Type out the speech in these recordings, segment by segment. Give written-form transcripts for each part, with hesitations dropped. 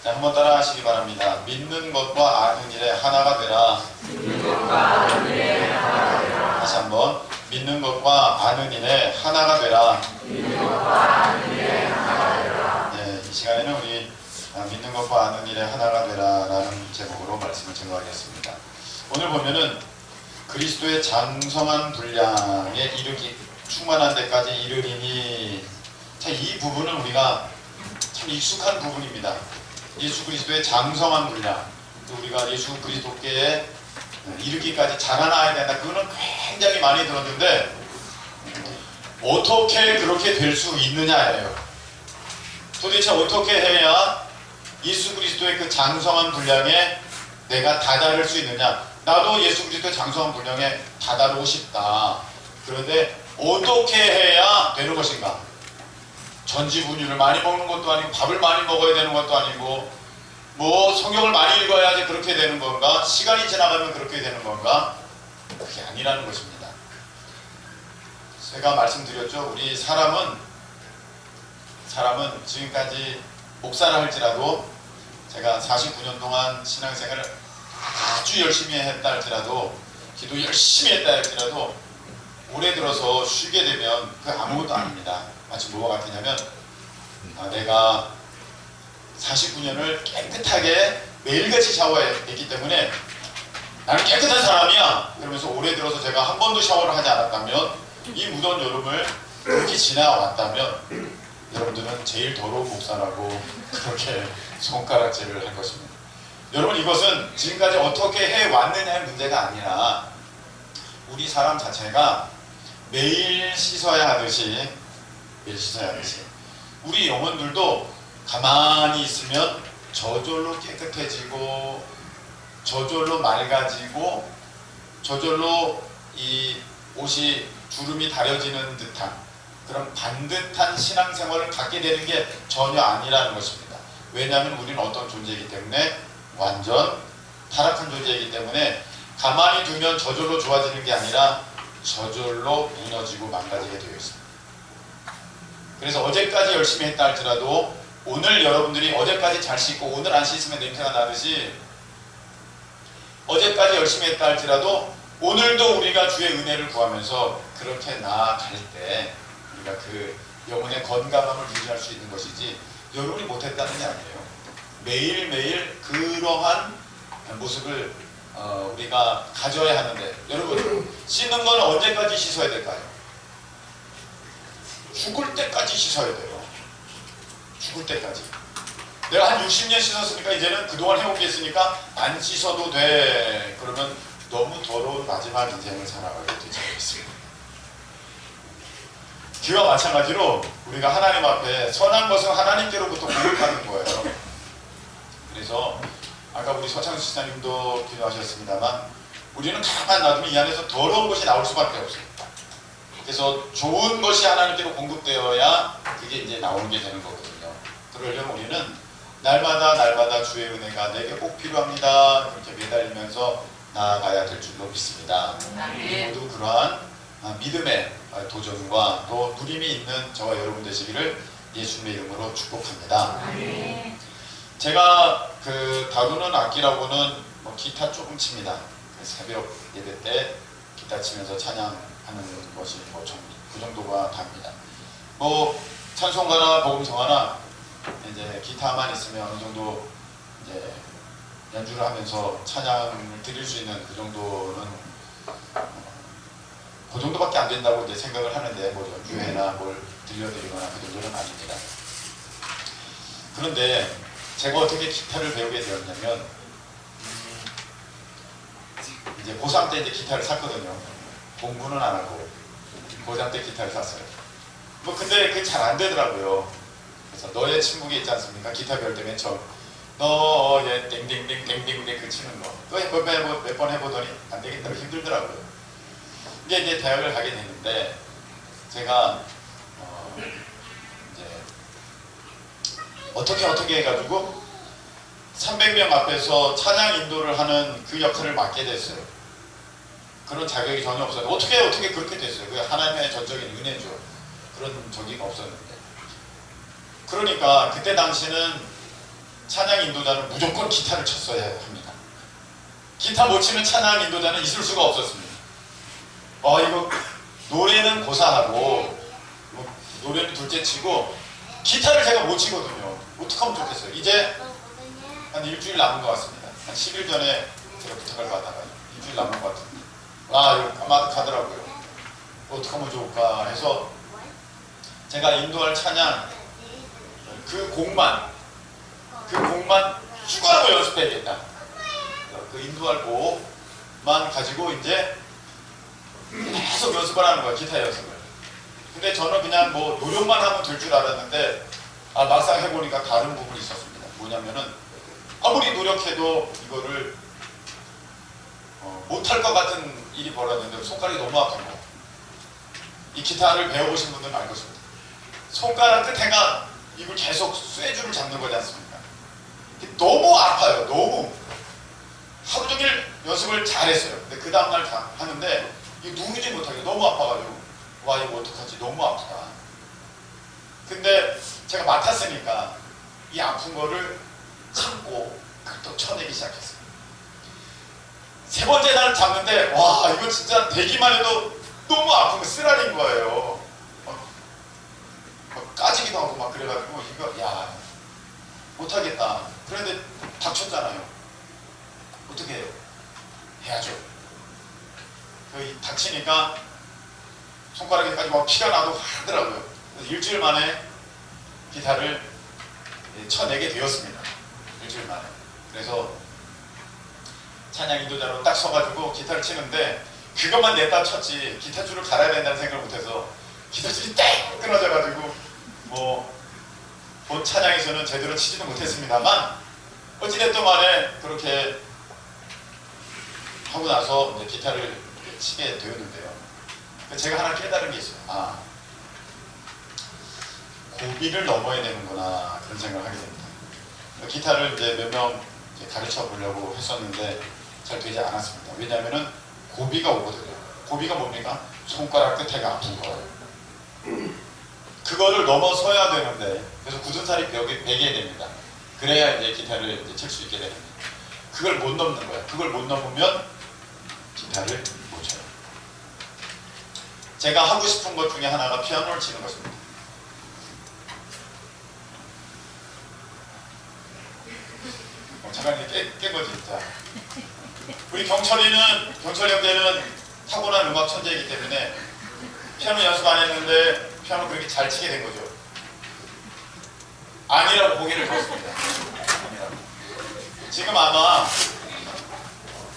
자, 한번 따라 하시기 바랍니다. 믿는 것과 아는 일에 하나가 되라. 다시 한번. 믿는 것과 아는 일에 하나가 되라. 네, 이 시간에는 우리 믿는 것과 아는 일에 하나가 되라 라는 제목으로 말씀을 증거하겠습니다. 오늘 보면은 그리스도의 장성한 분량에 이르기, 충만한 데까지 이르리니, 자, 이 부분은 우리가 참 익숙한 부분입니다. 예수 그리스도의 장성한 분량, 또 우리가 예수 그리스도께 이르기까지 자라나야 된다, 그거는 굉장히 많이 들었는데 어떻게 그렇게 될 수 있느냐예요. 도대체 어떻게 해야 예수 그리스도의 그 장성한 분량에 내가 다다를 수 있느냐. 나도 예수 그리스도의 장성한 분량에 다다르고 싶다. 그런데 어떻게 해야 되는 것인가? 전지분유를 많이 먹는 것도 아니고, 밥을 많이 먹어야 되는 것도 아니고, 뭐 성경을 많이 읽어야지 그렇게 되는 건가? 시간이 지나가면 그렇게 되는 건가? 그게 아니라는 것입니다. 제가 말씀드렸죠. 우리 사람은 지금까지 목사를 할지라도, 제가 49년 동안 신앙생활을 아주 열심히 했다 할지라도, 기도 열심히 했다 할지라도, 올해 들어서 쉬게 되면 그 아무것도 아닙니다. 마치 뭐가 같으냐면, 내가 49년을 깨끗하게 매일같이 샤워했기 때문에 나는 깨끗한 사람이야, 그러면서 올해 들어서 제가 한 번도 샤워를 하지 않았다면, 이 무더운 여름을 그렇게 지나왔다면 여러분들은 제일 더러운 목사라고 그렇게 손가락질을 할 것입니다. 여러분, 이것은 지금까지 어떻게 해왔느냐의 문제가 아니라 우리 사람 자체가 매일 씻어야 하듯이 우리 영혼들도 가만히 있으면 저절로 깨끗해지고, 저절로 맑아지고, 저절로 이 옷이 주름이 다려지는 듯한 그런 반듯한 신앙생활을 갖게 되는 게 전혀 아니라는 것입니다. 왜냐하면 우리는 어떤 존재이기 때문에, 완전 타락한 존재이기 때문에, 가만히 두면 저절로 좋아지는 게 아니라 저절로 무너지고 망가지게 되어 있습니다. 그래서 어제까지 열심히 했다 할지라도 오늘 여러분들이 어제까지 잘 씻고 오늘 안 씻으면 냄새가 나듯이, 어제까지 열심히 했다 할지라도 오늘도 우리가 주의 은혜를 구하면서 그렇게 나아갈 때 우리가 그 영혼의 건강함을 유지할 수 있는 것이지, 여러분이 못했다는 게 아니에요. 매일매일 그러한 모습을 우리가 가져야 하는데, 여러분, 씻는 건 언제까지 씻어야 될까요? 죽을 때까지 씻어야 돼요. 죽을 때까지. 내가 한 60년 씻었으니까 이제는 그동안 해온 게 있으니까 안 씻어도 돼, 그러면 너무 더러운 마지막 인생을 살아가게 되지 않겠습니까? 그와 마찬가지로 우리가 하나님 앞에 선한 것은 하나님께로부터 공급하는 거예요. 그래서 아까 우리 서창수 시사님도 기도하셨습니다만, 우리는 가만 놔두면 이 안에서 더러운 것이 나올 수밖에 없어요. 그래서 좋은 것이 하나님께로 공급되어야 그게 이제 나오는 게 되는 거거든요. 그러려면 우리는 날마다 주의 은혜가 내게 꼭 필요합니다, 그렇게 매달리면서 나아가야 될 줄로 믿습니다. 우리 모두 그러한 믿음의 도전과 또 누림이 있는 저와 여러분 되시기를 예수님의 이름으로 축복합니다. 제가 다루는 악기라고는 기타 조금 칩니다. 새벽 예배 때 기타 치면서 찬양하는 것이 그 정도가 답니다. 찬송가나 복음성가나 이제 기타만 있으면 어느 정도 이제 연주를 하면서 찬양을 드릴 수 있는 그 정도는 그 정도밖에 안 된다고 이제 생각을 하는데, 연주회나 뭘 들려드리거나 그 정도는 아닙니다. 그런데 제가 어떻게 기타를 배우게 되었냐면, 이제 고3 때 이제 기타를 샀거든요. 공부는 안 하고 고3 때 기타를 샀어요. 근데 그게 잘 안 되더라고요. 그래서 너의 침묵이 있지 않습니까? 기타 배울 때 맨 처음 너의 땡땡땡땡땡 그 치는 거, 그거 몇 번 해보더니 안 되겠다고 힘들더라고요. 이제 대학을 가게 됐는데, 제가 이제 어떻게 해가지고 300명 앞에서 찬양 인도를 하는 그 역할을 맡게 됐어요. 그런 자격이 전혀 없었는데 어떻게 그렇게 됐어요. 그게 하나님의 전적인 은혜죠. 그런 적이 없었는데. 그러니까 그때 당시는 찬양 인도자는 무조건 기타를 쳤어야 합니다. 기타 못 치는 찬양 인도자는 있을 수가 없었습니다. 이거 노래는 고사하고 노래는 둘째치고 기타를 제가 못 치거든요. 어떡하면 좋겠어요. 이제 한 일주일 남은 것 같습니다. 한 10일 전에 제가 부탁을 받다가 일주일 남은 것 같은데 이거 까마득하더라고요. 어떡하면 좋을까 해서 제가 인도할 찬양 그 곡만 추가로 연습해야겠다. 그 인도할 곡만 가지고 이제 계속 연습을 하는 거야. 기타 연습을. 근데 저는 그냥 뭐 노력만 하면 될 줄 알았는데 막상 해보니까 다른 부분이 있었습니다. 뭐냐면은 아무리 노력해도 이거를 못할 것 같은 일이 벌어졌는데 손가락이 너무 아픈 거예요. 이 기타를 배워보신 분들은 알 것입니다. 손가락 끝에가 이걸 계속 쇠줄을 잡는 거지 않습니까? 너무 아파요. 너무. 하루 종일 연습을 잘했어요. 근데 그 다음날 하는데 이거 누르지 못하게 너무 아파가지고 와 이거 어떡하지? 너무 아프다. 근데 제가 맡았으니까 이 아픈 거를 참고 또 쳐내기 시작했어요. 세 번째 날 잡는데 와 이거 진짜 대기만 해도 너무 아픈 거 쓰라린 거예요. 막 까지기도 하고 막 그래가지고 이거 야 못하겠다. 그런데 닥쳤잖아요. 어떻게 해야죠? 닥치니까 손가락에까지 막 피가 나도 하더라고요. 그래서 일주일 만에 기타를 쳐내게 되었습니다. 일주일 만에. 그래서 찬양 인도자로 딱 서가지고 기타를 치는데 그것만 냈다 쳤지 기타 줄을 갈아야 된다는 생각을 못해서 기타 줄이 땡 끊어져가지고 본 찬양에서는 제대로 치지도 못했습니다만 어찌됐든 간에 그렇게 하고 나서 이제 기타를 치게 되었는데요. 제가 하나 깨달은 게 있어요. 고비를 넘어야 되는구나 그런 생각을 하게 됩니다. 기타를 이제 몇 명 가르쳐 보려고 했었는데 잘 되지 않았습니다. 왜냐하면은 고비가 오거든요. 고비가 뭡니까? 손가락 끝에가 아픈 거예요. 그거를 넘어서야 되는데 그래서 굳은 살이 배겨야 됩니다. 그래야 이제 기타를 칠 수 있게 됩니다. 그걸 못 넘는 거예요. 그걸 못 넘으면 기타를 못 쳐요. 제가 하고 싶은 것 중에 하나가 피아노를 치는 것입니다. 잠깐 깬 거지. 자, 우리 경철이 형제는 타고난 음악 천재이기 때문에 피아노 연습 안 했는데 피아노 그렇게 잘 치게 된 거죠. 아니라고 보기를 줬습니다. 아니라고. 지금 아마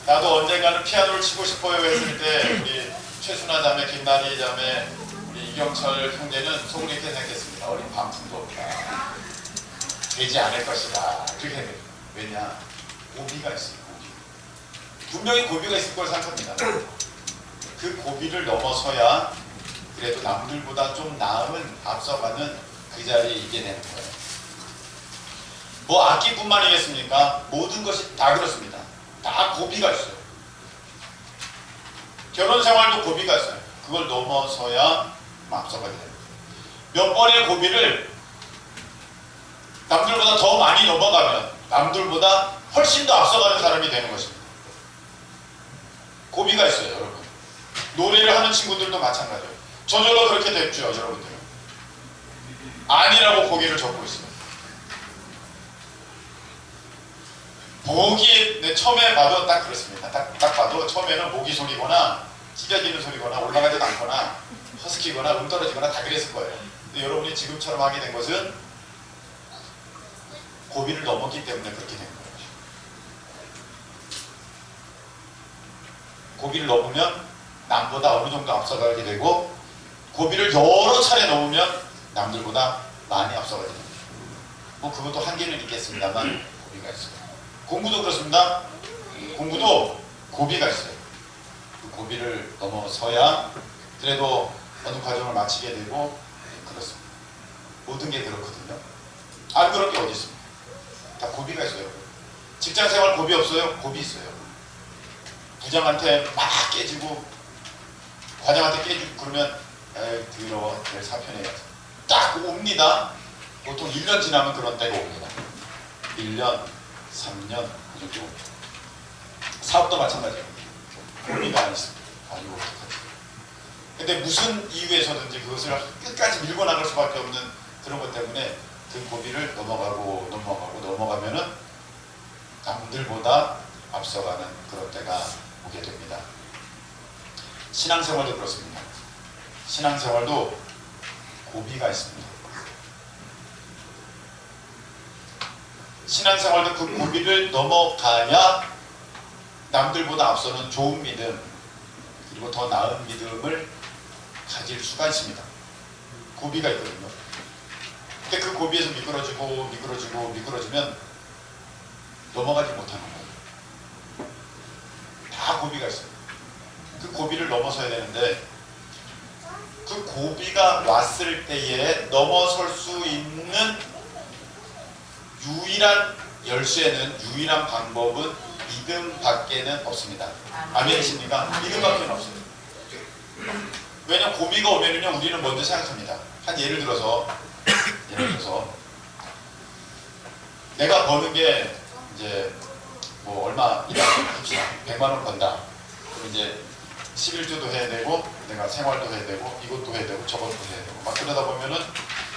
나도 언젠가는 피아노를 치고 싶어요 했을 때 우리 최순아 자매, 김나리 자매, 우리 이경철 형제는 속으로 이렇게 생각했습니다. 어린 방풍도 없다. 되지 않을 것이다. 그렇게 생각해요. 왜냐? 고비가 있어요. 고비. 분명히 고비가 있을 걸 생각합니다. 그 고비를 넘어서야 그래도 남들보다 좀 나은 앞서가는 그 자리에 있게 되는 거예요. 뭐 악기뿐만이겠습니까? 모든 것이 다 그렇습니다. 다 고비가 있어요. 결혼 생활도 고비가 있어요. 그걸 넘어서야 앞서가게 됩니다. 몇 번의 고비를 남들보다 더 많이 넘어가면 남들보다 훨씬 더 앞서가는 사람이 되는 것입니다. 고비가 있어요, 여러분. 노래를 하는 친구들도 마찬가지예요. 저절로 그렇게 됐죠, 여러분들. 아니라고 고개를 젓고 있습니다. 목이 처음에 봐도 딱 그렇습니다. 딱 봐도 처음에는 모기 소리거나 찢어지는 소리거나 올라가지도 않거나 허스키거나 떨어지거나 다 그랬을 거예요. 근데 여러분이 지금처럼 하게 된 것은 고비를 넘었기 때문에 그렇게 된 거예요. 고비를 넘으면 남보다 어느 정도 앞서가게 되고 고비를 여러 차례 넘으면 남들보다 많이 앞서가게 됩니다. 뭐 그것도 한계는 있겠습니다만 고비가 있어요. 공부도 그렇습니다. 공부도 고비가 있어요. 그 고비를 넘어서야 그래도 어느 과정을 마치게 되고 그렇습니다. 모든 게 그렇거든요. 안 그런 게 어디 있습니까? 다 고비가 있어요. 직장생활 고비 없어요? 고비 있어요. 부장한테 막 깨지고 과장한테 깨지고 그러면 에이 더러워 내일 사표내야지 딱 옵니다. 보통 1년 지나면 그런 때가 옵니다. 1년, 3년 그 정도. 사업도 마찬가지예요. 고비가 아니고 어떡하지? 근데 무슨 이유에서든지 그것을 끝까지 밀고 나갈 수밖에 없는 그런 것 때문에 그 고비를 넘어가면은 남들보다 앞서가는 그런 때가 오게 됩니다. 신앙생활도 그렇습니다. 신앙생활도 고비가 있습니다. 신앙생활도 그 고비를 넘어가야 남들보다 앞서는 좋은 믿음 그리고 더 나은 믿음을 가질 수가 있습니다. 고비가 있거든요. 근데 그 고비에서 미끄러지면 넘어가지 못하는 거예요. 다 고비가 있어요. 그 고비를 넘어서야 되는데 그 고비가 왔을 때에 넘어설 수 있는 유일한 열쇠는 유일한 방법은 믿음밖에는 없습니다. 아멘이십니까? 믿음밖에는 없습니다. 왜냐면 고비가 오면은요 우리는 먼저 생각합니다. 한 예를 들어서 내가 버는 게 이제 뭐 얼마 일하고 100만 원 번다. 그럼 이제 11조도 해야 되고 내가 생활도 해야 되고 이것도 해야 되고 저것도 해야 되고 막 그러다 보면은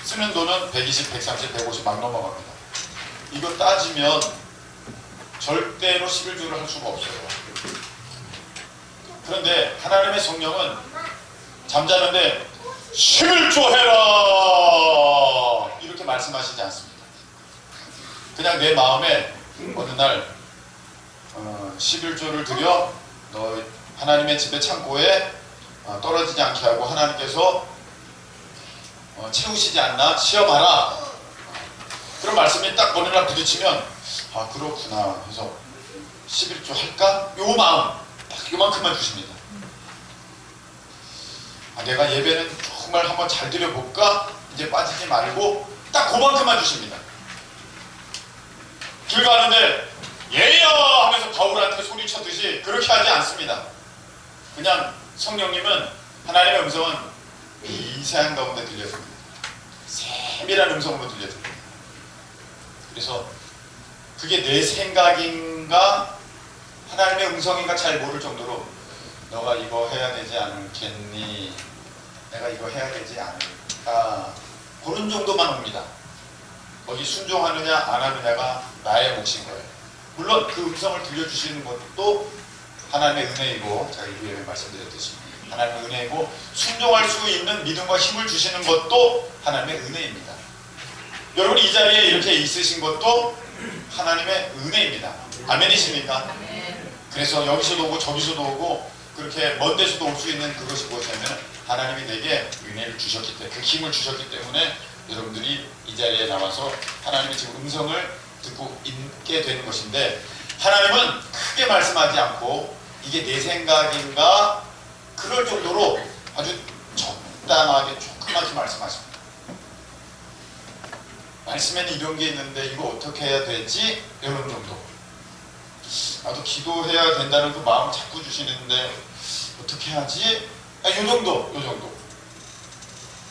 쓰는 돈은 120, 130, 150 막 넘어갑니다. 이거 따지면 절대로 11조를 할 수가 없어요. 그런데 하나님의 성령은 잠자는데 11조 해라 이렇게 말씀하시지 않습니다. 그냥 내 마음에 어느 날 11조를 드려 너 하나님의 집의 창고에 떨어지지 않게 하고 하나님께서 채우시지 않나 시험하라. 그런 말씀이 딱 어느 날 부딪히면 아 그렇구나 해서 11조 할까? 요 마음 딱 요만큼만 주십니다. 아, 내가 예배는 정말 한번 잘 드려볼까? 이제 빠지지 말고 딱 그만큼만 주십니다. 길 가는데 예야 하면서 바울한테 소리쳤듯이 그렇게 하지 않습니다. 그냥 성령님은 하나님의 음성은 미세한 가운데 들려줍니다. 세밀한 음성으로 들려줍니다. 그래서 그게 내 생각인가 하나님의 음성인가 잘 모를 정도로 너가 이거 해야 되지 않겠니? 내가 이거 해야 되지 않을까? 그런 정도만 옵니다. 거기 순종하느냐 안 하느냐가 나의 몫인 거예요. 물론 그 음성을 들려주시는 것도 하나님의 은혜이고 제가 이후에 말씀드렸듯이 하나님의 은혜이고 순종할 수 있는 믿음과 힘을 주시는 것도 하나님의 은혜입니다. 여러분이 이 자리에 이렇게 있으신 것도 하나님의 은혜입니다. 아멘이십니까? 그래서 여기서도 오고 저기서도 오고 그렇게 먼 데서도 올 수 있는 그것이 무엇이냐면 하나님이 내게 은혜를 주셨기 때문에 그 힘을 주셨기 때문에 여러분들이 이 자리에 나와서 하나님의 지금 음성을 듣고 있게 되는 것인데 하나님은 크게 말씀하지 않고 이게 내 생각인가 그럴 정도로 아주 적당하게 조그맣게 말씀하십니다. 말씀에는 이런 게 있는데 이거 어떻게 해야 되지? 이런 정도. 나도 기도해야 된다는 그 마음 자꾸 주시는데 어떻게 하지? 요 정도.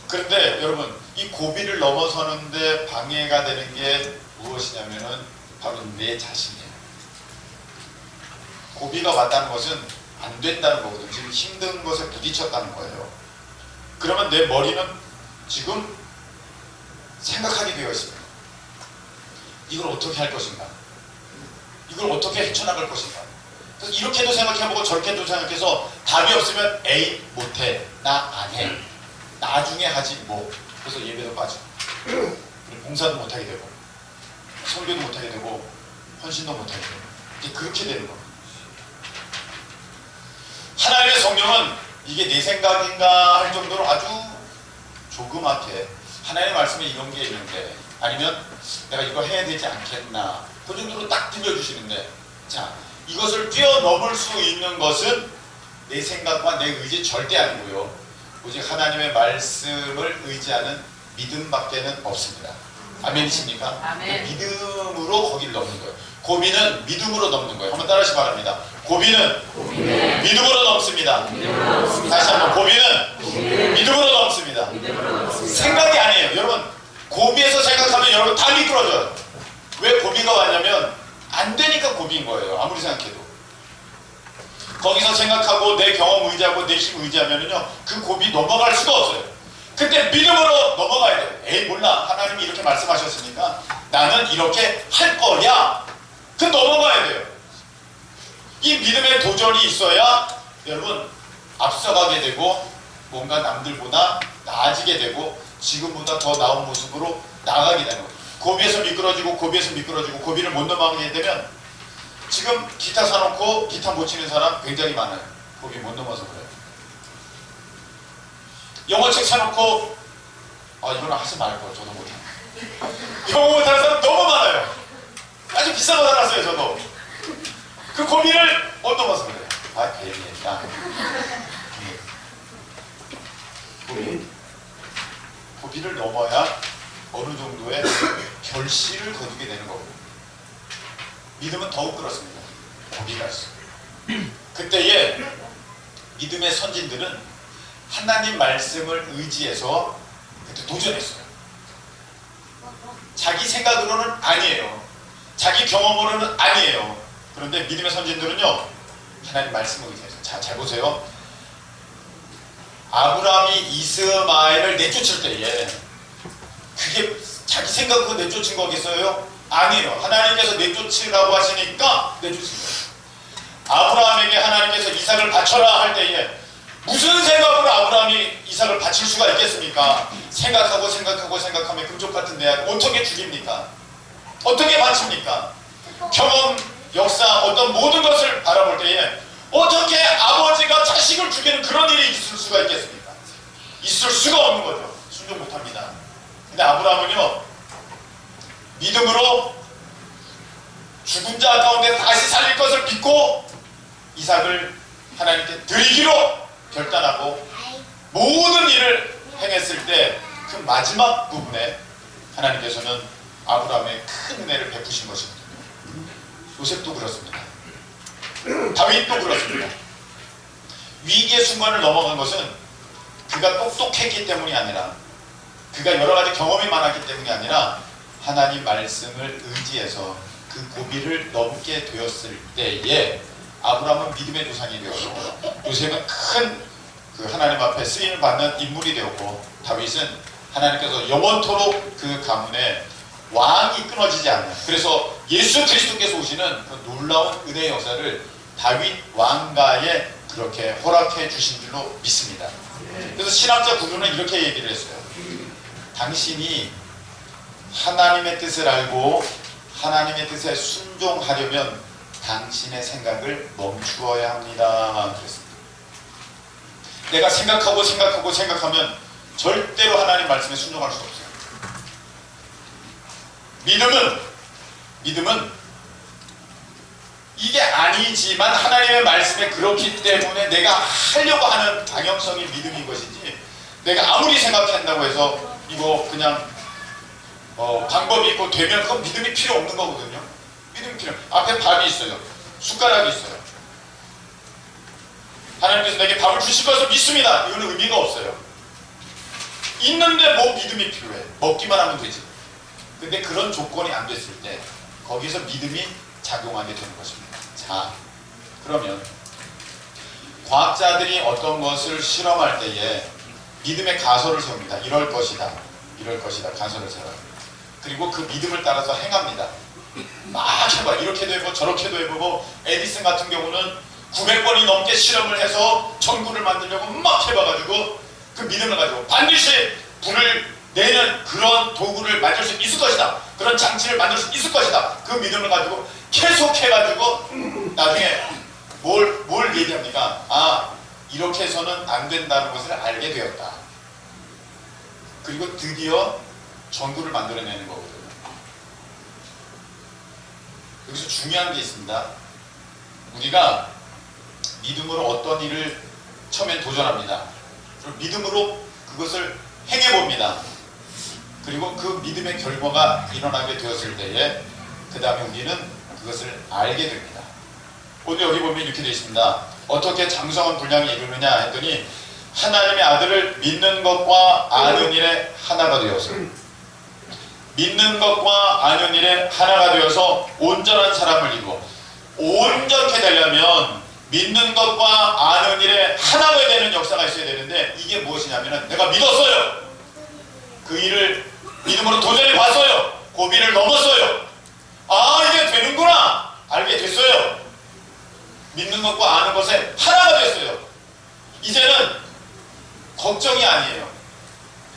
그런데 여러분 이 고비를 넘어서는데 방해가 되는 게 무엇이냐면은 바로 내 자신이에요. 고비가 왔다는 것은 안 된다는 거거든요. 지금 힘든 것에 부딪혔다는 거예요. 그러면 내 머리는 지금 생각하게 되어 있습니다. 이걸 어떻게 할 것인가? 이걸 어떻게 헤쳐나갈 것인가? 그래서 이렇게도 생각해보고 저렇게도 생각해서 답이 없으면 에이 못해, 나 안 해, 나중에 하지 뭐. 그래서 예배도 빠지고 그리고 봉사도 못하게 되고 설교도 못하게 되고 헌신도 못하게 되고 이게 그렇게 되는 겁니다. 하나님의 성령은 이게 내 생각인가 할 정도로 아주 조그맣게 하나님의 말씀에 이런 게 있는데 아니면 내가 이거 해야 되지 않겠나 그 정도로 딱 들려주시는데 자 이것을 뛰어넘을 수 있는 것은 내 생각과 내 의지 절대 아니고요. 오직 하나님의 말씀을 의지하는 믿음밖에는 없습니다. 아멘이십니까? 아멘. 믿음으로 거기를 넘는 거예요. 고비는 믿음으로 넘는 거예요. 한번 따라하시기 바랍니다. 고비는 믿음으로 넘습니다. 다시 한번 고비는 믿음으로 넘습니다. 생각이 아니에요. 여러분 고비에서 생각하면 여러분 다 미끄러져요. 왜 고비가 고비인 거예요. 아무리 생각해도. 거기서 생각하고 내 경험 의지하고 내 힘 의지하면은요, 그 고비 넘어갈 수가 없어요. 그때 믿음으로 넘어가야 돼요. 에이 몰라, 하나님이 이렇게 말씀하셨으니까 나는 이렇게 할 거야. 그 넘어가야 돼요. 이 믿음의 도전이 있어야 여러분 앞서가게 되고 뭔가 남들보다 나아지게 되고 지금보다 더 나은 모습으로 나아가게 되는 거예요. 고비에서 미끄러지고 고비에서 미끄러지고 고비를 못 넘어가게 되면, 지금 기타 사놓고 기타 못 치는 사람 굉장히 많아요. 고비 못 넘어서 그래요. 영어책 사놓고 이거는 하지 말고 저도 못해요. 영어 못하는 사람 너무 많아요. 아주 비싼 거 사놨어요. 저도 그 고비를 못 넘어서 그래요. 괜히 했다. 고비를 넘어야 어느 정도의 결실을 거두게 되는 거고요. 믿음은 더욱 그렇습니다. 고비가 있어요. 그때에 믿음의 선진들은 하나님 말씀을 의지해서 그때 도전했어요. 자기 생각으로는 아니에요. 자기 경험으로는 아니에요. 그런데 믿음의 선진들은요, 하나님 말씀을 의지해서. 자, 잘 보세요. 아브라함이 이스마엘을 내쫓을 때에 그게 자기 생각으로 내쫓은 거겠어요? 아니에요. 하나님께서 내쫓으라고 하시니까 내쫓은 거예요. 아브라함에게 하나님께서 이삭을 바쳐라 할 때에 무슨 생각으로 아브라함이 이삭을 바칠 수가 있겠습니까? 생각하면 금쪽 같은 내 아들 어떻게 죽입니까? 어떻게 바칩니까? 경험, 역사, 어떤 모든 것을 바라볼 때에 어떻게 아버지가 자식을 죽이는 그런 일이 있을 수가 있겠습니까? 있을 수가 없는 거죠. 순종 못합니다. 근데 아브라함은요, 믿음으로 죽은 자 가운데 다시 살릴 것을 믿고 이삭을 하나님께 드리기로 결단하고 모든 일을 행했을 때 그 마지막 부분에 하나님께서는 아브라함의 큰 은혜를 베푸신 것이거든요. 요셉도 그렇습니다. 다윗도 그렇습니다. 위기의 순간을 넘어간 것은 그가 똑똑했기 때문이 아니라, 그가 여러 가지 경험이 많았기 때문이 아니라 하나님 말씀을 의지해서 그 고비를 넘게 되었을 때에 아브라함은 믿음의 조상이 되었고, 요셉은 큰 그 하나님 앞에 쓰임을 받는 인물이 되었고, 다윗은 하나님께서 영원토록 그 가문에 왕이 끊어지지 않는, 그래서 예수 그리스도께서 오시는 그 놀라운 은혜의 역사를 다윗 왕가에 그렇게 허락해 주신 줄로 믿습니다. 그래서 신학자 구조는 이렇게 얘기를 했어요. 당신이 하나님의 뜻을 알고 하나님의 뜻에 순종하려면 당신의 생각을 멈추어야 합니다. 그랬습니다. 내가 생각하면 절대로 하나님 말씀에 순종할 수 없어요. 믿음은 이게 아니지만 하나님의 말씀에 그렇기 때문에 내가 하려고 하는 방향성이 믿음인 것이지, 내가 아무리 생각한다고 해서 이거 그냥 방법이 있고 되면 그건 믿음이 필요 없는 거거든요. 믿음이 필요. 앞에 밥이 있어요. 숟가락이 있어요. 하나님께서 내게 밥을 주실 것을 믿습니다. 이거는 의미가 없어요. 있는데 뭐 믿음이 필요해. 먹기만 하면 되지. 근데 그런 조건이 안 됐을 때 거기서 믿음이 작용하게 되는 것입니다. 자, 그러면 과학자들이 어떤 것을 실험할 때에 믿음의 가설을 세웁니다. 이럴 것이다 가설을 세워요. 그리고 그 믿음을 따라서 행합니다. 막 해봐. 이렇게도 해보고 저렇게도 해보고, 에디슨 같은 경우는 900번이 넘게 실험을 해서 전구를 만들려고 막 해봐가지고 그 믿음을 가지고 반드시 불을 내는 그런 도구를 만들 수 있을 것이다, 그런 장치를 만들 수 있을 것이다, 그 믿음을 가지고 계속 해가지고 나중에 뭘 얘기합니까? 이렇게 해서는 안 된다는 것을 알게 되었다. 그리고 드디어 전구를 만들어내는 거거든요. 여기서 중요한 게 있습니다. 우리가 믿음으로 어떤 일을 처음엔 도전합니다. 그리고 믿음으로 그것을 행해봅니다. 그리고 그 믿음의 결과가 일어나게 되었을 때에 그 다음에 우리는 그것을 알게 됩니다. 오늘 여기 보면 이렇게 되어 있습니다. 어떻게 장성한 분량이 이루느냐 했더니 하나님의 아들을 믿는 것과 아는 일에 하나가 되어서, 믿는 것과 아는 일에 하나가 되어서 온전한 사람을 이루어 온전케 되려면 믿는 것과 아는 일에 하나가 되는 역사가 있어야 되는데, 이게 무엇이냐면은 내가 믿었어요. 그 일을 믿음으로 도전해 봤어요. 고비를 넘었어요. 아, 이게 되는구나 알게 됐어요. 믿는 것과 아는 것에 하나가 됐어요. 이제는 걱정이 아니에요.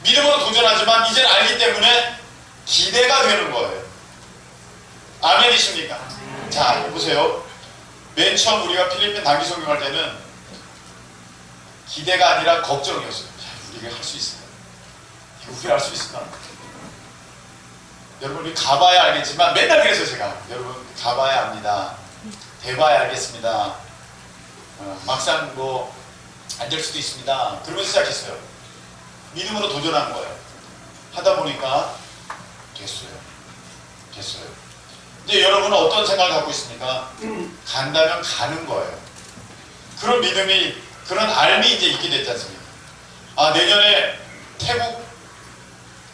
믿음으로 도전하지만 이제는 알기 때문에 기대가 되는 거예요. 아멘이십니까? 자, 보세요. 맨 처음 우리가 필리핀 단기 성경할 때는 기대가 아니라 걱정이었어요. 자, 우리가 할 수 있을까? 이거 우리가 할 수 있을까? 여러분, 우리 가봐야 알겠지만 맨날 그래서 제가, 여러분 가봐야 합니다. 돼봐야 알겠습니다. 막상 뭐 안 될 수도 있습니다. 그러면서 시작했어요. 믿음으로 도전한 거예요. 하다 보니까 됐어요. 이제 여러분은 어떤 생각을 갖고 있습니까? 간다면 가는 거예요. 그런 믿음이, 그런 알미 이제 있게 됐지 않습니까? 아, 내년에 태국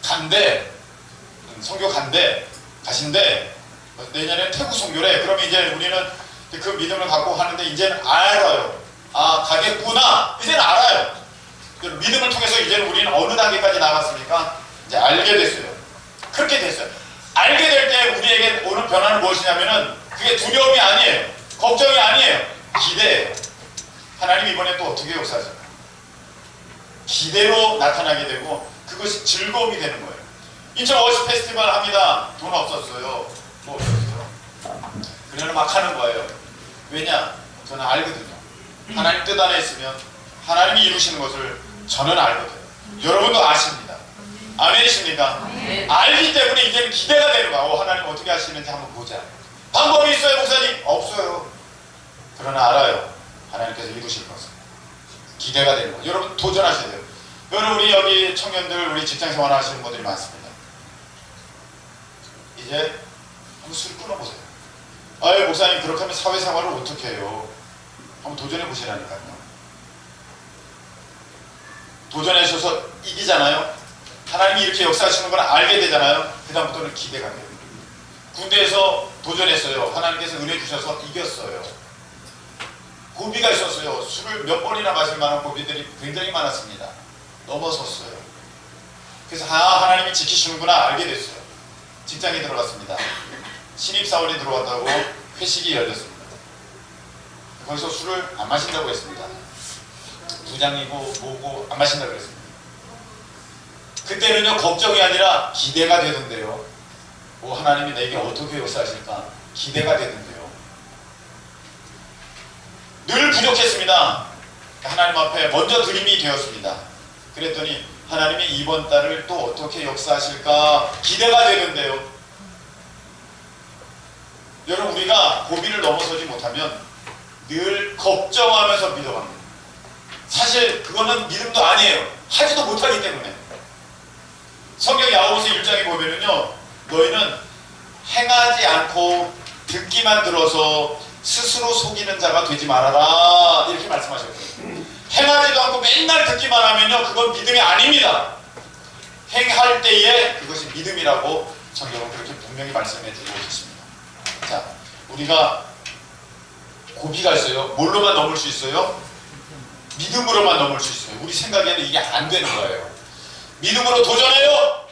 간대, 선교 가신대, 내년에 태국 선교래. 그러면 이제 우리는 그 믿음을 갖고 하는데 이제는 알아요. 아, 가겠구나. 이제는 알아요. 믿음을 통해서 이제는 우리는 어느 단계까지 나갔습니까? 이제 알게 됐어요. 그렇게 됐어요. 알게 될 때 우리에게 오는 변화는 무엇이냐면은 그게 두려움이 아니에요. 걱정이 아니에요. 기대예요. 하나님 이번에 또 어떻게 역사하실까? 기대로 나타나게 되고 그것이 즐거움이 되는 거예요. 인천 워십 페스티벌 합니다. 돈 없었어요. 뭐 없었어요. 그냥 막 하는 거예요. 왜냐? 저는 알거든요. 하나님 뜻 안에 있으면 하나님이 이루시는 것을 저는 알거든요. 여러분도 아십니다. 아멘이십니까? 네. 알기 때문에 이제는 기대가 되는 거야. 하나님 어떻게 하시는지 한번 보자. 방법이 있어요, 목사님? 없어요. 그러나 알아요. 하나님께서 이루실 것을. 기대가 되는 거예요. 여러분 도전하셔야 돼요. 여러분, 우리 여기 청년들, 우리 직장생활 하시는 분들이 많습니다. 이제 한번 술 끊어보세요. 아유, 목사님 그렇게 하면 사회생활을 어떻게 해요? 한번 도전해 보시라니까요. 도전하셔서 이기잖아요. 하나님이 이렇게 역사하시는 걸 알게 되잖아요. 그 다음부터는 기대가 돼요. 군대에서 도전했어요. 하나님께서 은혜 주셔서 이겼어요. 고비가 있었어요. 술을 몇 번이나 마실 만한 고비들이 굉장히 많았습니다. 넘어섰어요. 그래서 하나님이 지키시는구나 알게 됐어요. 직장에 들어갔습니다. 신입사원이 들어왔다고 회식이 열렸습니다. 거기서 술을 안 마신다고 했습니다. 부장이고 뭐고 안 마신다고 했습니다. 그때는요, 걱정이 아니라 기대가 되던데요. 하나님이 내게 어떻게 역사하실까? 기대가 되던데요. 늘 부족했습니다. 하나님 앞에 먼저 드림이 되었습니다. 그랬더니 하나님이 이번 달을 또 어떻게 역사하실까? 기대가 되던데요. 여러분, 우리가 고비를 넘어서지 못하면 늘 걱정하면서 믿어갑니다. 사실 그거는 믿음도 아니에요. 하지도 못하기 때문에. 성경 야고보서 1장에 보면은요, 너희는 행하지 않고 듣기만 들어서 스스로 속이는 자가 되지 말아라, 이렇게 말씀하셨거든요. 행하지도 않고 맨날 듣기만 하면요, 그건 믿음이 아닙니다. 행할 때에 그것이 믿음이라고 성경은 그렇게 분명히 말씀해 주고 있습니다. 자, 우리가 고비가 있어요. 뭘로만 넘을 수 있어요? 믿음으로만 넘을 수 있어요. 우리 생각에는 이게 안 되는 거예요. 믿음으로 도전해요.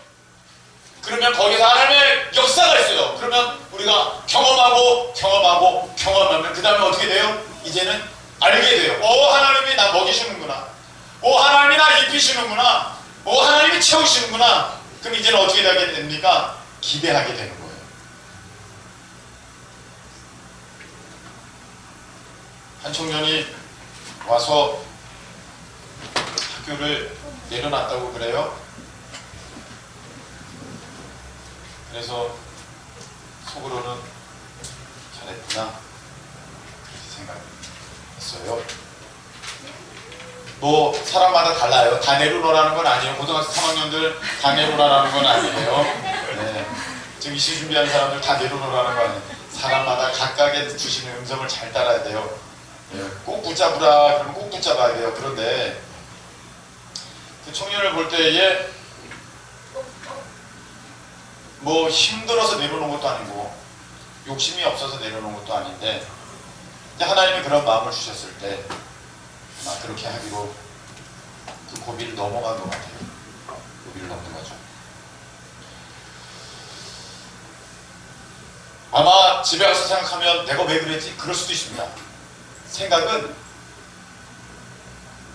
그러면 거기서 하나님의 역사가 있어요. 그러면 우리가 경험하면 그 다음에 어떻게 돼요? 이제는 알게 돼요. 하나님이 나 먹이시는구나. 하나님이 나 입히시는구나. 하나님이 채우시는구나. 그럼 이제는 어떻게 되게 됩니까? 기대하게 되는 거예요. 한 청년이 와서 학교를 내려놨다고 그래요. 그래서 속으로는 잘했구나 그렇게 생각했어요. 사람마다 달라요. 다 내려놓으라는 건 아니에요. 고등학생 3학년들 다 내려놓으라는 건 아니에요. 네. 지금 이시 준비하는 사람들 다 내려놓으라는 거 아니에요. 사람마다 각각의 주시는 음성을 잘 따라야 돼요. 네. 꼭 붙잡으라 그러면 꼭 붙잡아야 돼요. 그런데 그 청년을 볼 때에 힘들어서 내려놓은 것도 아니고 욕심이 없어서 내려놓은 것도 아닌데 이제 하나님이 그런 마음을 주셨을 때 그렇게 하기로 그 고비를 넘어간 것 같아요. 고비를 넘는 거죠. 아마 집에 가서 생각하면 내가 왜 그랬지? 그럴 수도 있습니다. 생각은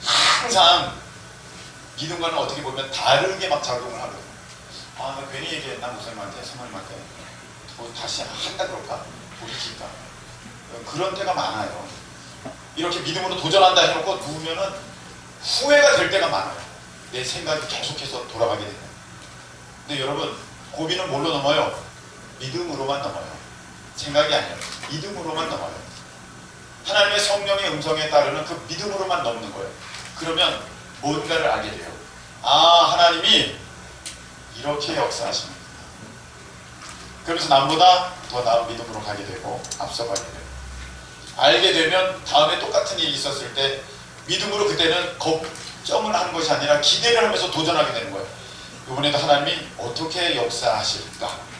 항상 믿음과는 어떻게 보면 다르게 막 작용을 하거든요. 나 괜히 얘기했나 목사님한테, 사모님한테 다시 한다 그럴까? 돌이킬까? 그런 때가 많아요. 이렇게 믿음으로 도전한다 해놓고 누우면은 후회가 될 때가 많아요. 내 생각이 계속해서 돌아가게 되는. 근데 여러분, 고비는 뭘로 넘어요? 믿음으로만 넘어요. 생각이 아니에요. 믿음으로만 넘어요. 하나님의 성령의 음성에 따르는 그 믿음으로만 넘는 거예요. 그러면 뭔가를 알게 돼요. 하나님이 이렇게 역사하십니다. 그러면서 남보다 더 나은 믿음으로 가게 되고 앞서가게 돼요. 알게 되면 다음에 똑같은 일이 있었을 때 믿음으로 그때는 걱정을 하는 것이 아니라 기대를 하면서 도전하게 되는 거예요. 이번에도 하나님이 어떻게 역사하실까?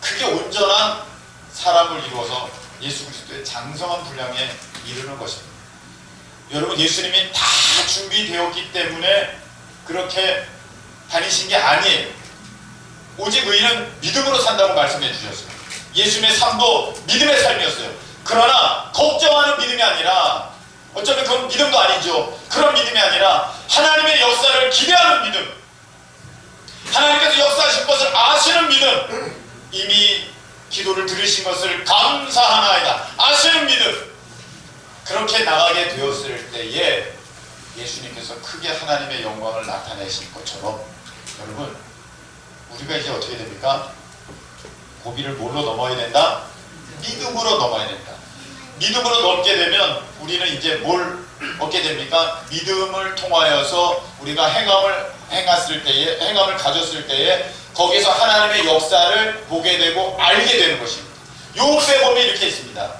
그게 온전한 사람을 이루어서 예수 그리스도의 장성한 분량에 이르는 것입니다. 여러분, 예수님이 다 준비되었기 때문에 그렇게 다니신 게 아니에요. 오직 의인은 믿음으로 산다고 말씀해 주셨어요. 예수님의 삶도 믿음의 삶이었어요. 그러나 걱정하는 믿음이 아니라, 어쩌면 그건 믿음도 아니죠. 그런 믿음이 아니라 하나님의 역사를 기대하는 믿음, 하나님께서 역사하실 것을 아시는 믿음, 이미 기도를 들으신 것을 감사하나이다 아시는 믿음, 그렇게 나가게 되었을 때에 예수님께서 크게 하나님의 영광을 나타내신 것처럼, 여러분, 우리가 이제 어떻게 됩니까? 고비를 뭘로 넘어야 된다? 믿음으로 넘어야 된다. 믿음으로 넘게 되면 우리는 이제 뭘 얻게 됩니까? 믿음을 통하여서 우리가 행함을 가졌을 때에 거기서 하나님의 역사를 보게 되고 알게 되는 것입니다. 욥의 법이 이렇게 있습니다.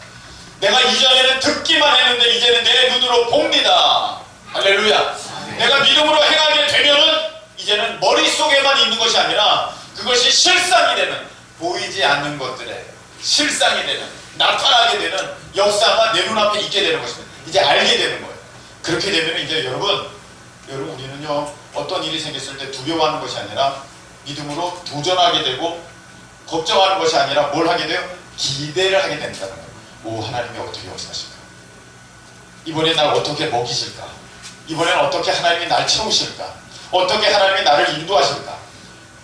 내가 이전에는 듣기만 했는데 이제는 내 눈으로 봅니다. 할렐루야. 내가 믿음으로 행하게 되면은 이제는 머릿속에만 있는 것이 아니라 그것이 실상이 되는, 보이지 않는 것들에 실상이 되는, 나타나게 되는 역사가 내 눈앞에 있게 되는 것입니다. 이제 알게 되는 거예요. 그렇게 되면 이제 여러분 우리는요, 어떤 일이 생겼을 때 두려워하는 것이 아니라 믿음으로 도전하게 되고, 걱정하는 것이 아니라 뭘 하게 돼요? 기대를 하게 된다는 거예요. 하나님이 어떻게 역사하실까? 이번에 날 어떻게 먹이실까? 이번에는 어떻게 하나님이 날 채우실까? 어떻게 하나님이 나를 인도하실까?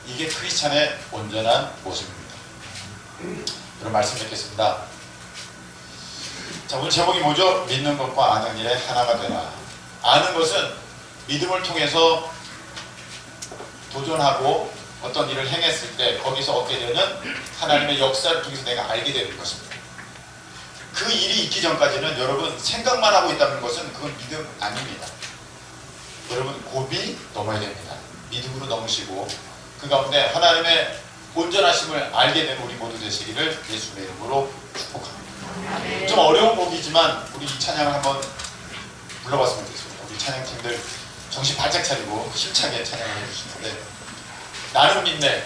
이게 크리스찬의 온전한 모습입니다. 그럼 말씀 뵙겠습니다. 자, 오늘 제목이 뭐죠? 믿는 것과 아는 일에 하나가 되라. 아는 것은 믿음을 통해서 도전하고 어떤 일을 행했을 때 거기서 얻게 되는 하나님의 역사를 통해서 내가 알게 되는 것입니다. 그 일이 있기 전까지는 여러분 생각만 하고 있다는 것은 그건 믿음 아닙니다. 여러분, 고비 넘어야 됩니다. 믿음으로 넘으시고 그 가운데 하나님의 온전하심을 알게 되는 우리 모두 되시기를 예수님의 이름으로 축복합니다. 좀 어려운 곡이지만 우리 이 찬양을 한번 불러봤으면 좋겠습니다. 우리 찬양팀들 정신 바짝 차리고 힘차게 찬양을 해주시는데, 나는 믿네,